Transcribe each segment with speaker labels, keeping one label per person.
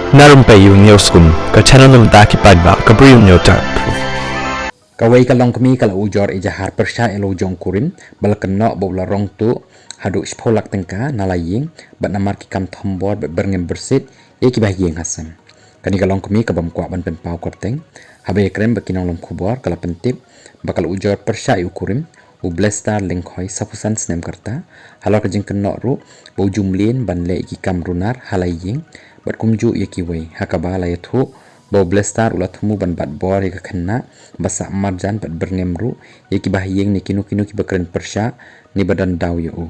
Speaker 1: Narum payu newskum ka channel num taki padba ka briu nyota.
Speaker 2: Kawai kalong kami kala ujor ijahar persya elo jong kurim bal kenok bola rong tu haduk spolak tengka nalaying bat namar ki kam thombor bat berngem bersit ye ki bahyeng hasam. Kani kalong kami ka bam kwa ban pen pau korteng habe krem bakinong lom kubor kala pentip bakal ujor persya yu kurim u blestar lengkhoi sapusan snem karta halor ka jing kenok ru bo jumlin ban le ki kam runar halaying bat kumju ye ki wei hakaba la yathu bo blestar ulat humu ban bat bor ye khanna basa marjan bat berngem ru ye ki bahyeng ni kinu ki bakren persya ni badan daw ye u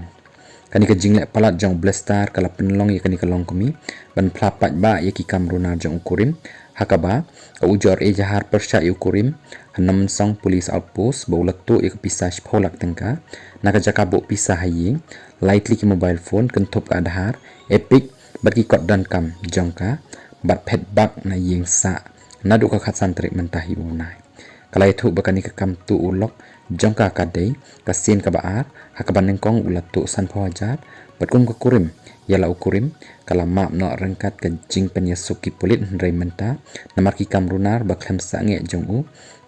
Speaker 2: kani ka jingle palat jong blestar kala penlong ye kani kalong kami ban plapat ba ye ki kam runar jong kurim hakaba ujor ejahar persya yu kurim hanam song police outpost baulat tu ik pisah pholak tengka naka jaka bo pisah haying lightly ki mobile phone kenthop ka adhar epic bagi kot dan kam jongka bat phet bak na yeng sa nadu ka khatsan trik mentahi unai kalai thu bakani ka kam tu ulok jongka ka dei ka sin ka baar hakaban nengkong ulat tu san phajar bat kum ka kurim yala ukurim kala map no rengkat ka jing pen yasuki polit rei menta namar ki kam runar bakham sange jong u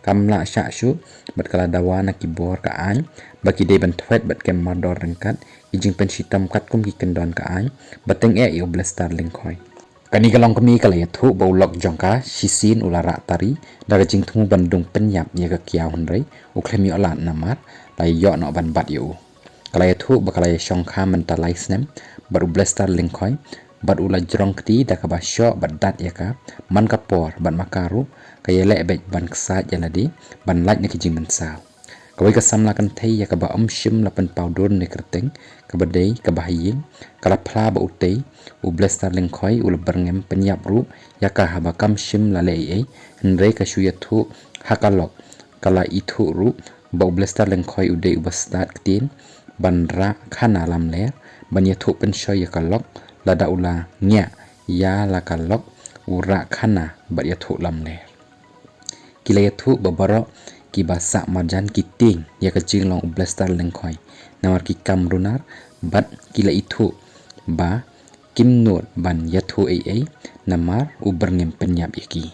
Speaker 2: kamla sha shu bat kala dawana ki bor ka an baki de ban thwet bat kem mador rengkat ijing pen sitam kat kum ki kendon ka an bateng e yo blestar lengkhoi kani kalong kami kala yathu baulok jongka sisin ulara tari daga jing thumu bandung penyap ye ka kiau hunrei uklemi olat namar lai yo no ban bat yo kala yathu bakala yong kha menta laisnem baru blestar lengkhoi bat ula jrong kti da ka basyo bat dat yaka man ka por ban makaru kayele ebek ban ksat yaladi ban laj ne kijing mensaw kawai ka samla kan thei yaka ba shim la pen powder ne kerteng ka badei ka bahaying kala phla ba utei u blestar lengkhoi ul berngem penyap ru yaka haba kam shim la le ei nre ka shuyathu hakalok kala ithu ru ba blestar lengkhoi udei ubastat ktin ban ra khana lam ler ban yathu pen shoy yakalok lada ula nya ya la kalok ura khana bat yathu lam ler kila yathu babaro ki basa marjan kiting ya kecing long blestar lengkhoi nawar ki kam runar bat kila ithu ba kim nur ban yathu ei namar u berngem penyap yaki